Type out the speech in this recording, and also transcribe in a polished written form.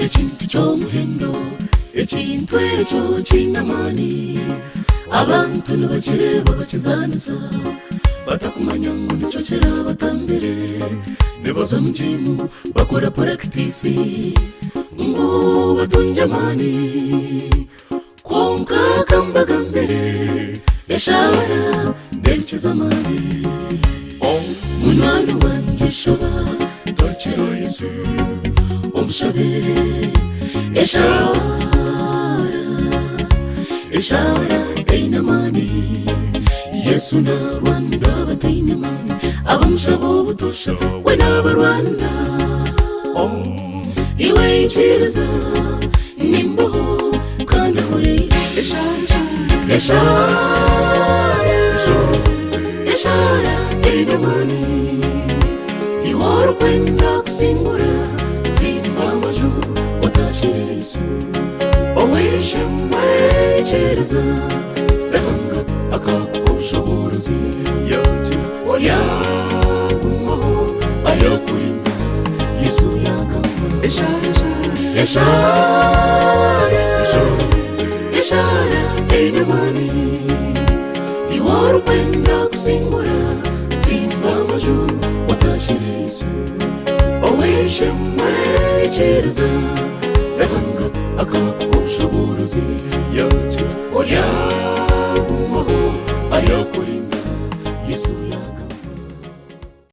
ekintu ky'omuhendo ekintu ekyo kinamani abantu nibakireba bakizanisa batakumanya ngo nicyo kirabatambire nibaza mu jimu bakora practice ngo batunge amani konka kambaga mbere eshara ndebikiza amani munwana wanje shaba twakira Yesu omushabe eshara einamani Yesu na Rwanda bateinamani abamushabo butosha we n'abarwanda iwe ikiriza nimboho kandi ahore eshara einamani iworo kwenda kusimbura zimba amajuru watakira Yesu oweshemwe ikiriza ranga akakuha ubushobozi yagira oyagumaho ayakurinda Yesu yagamba eshara einamani iworo kwenda kusimbura zimba amajuru watakira Yesu oweshemwe ikiriza ranga akakuha ubushobozi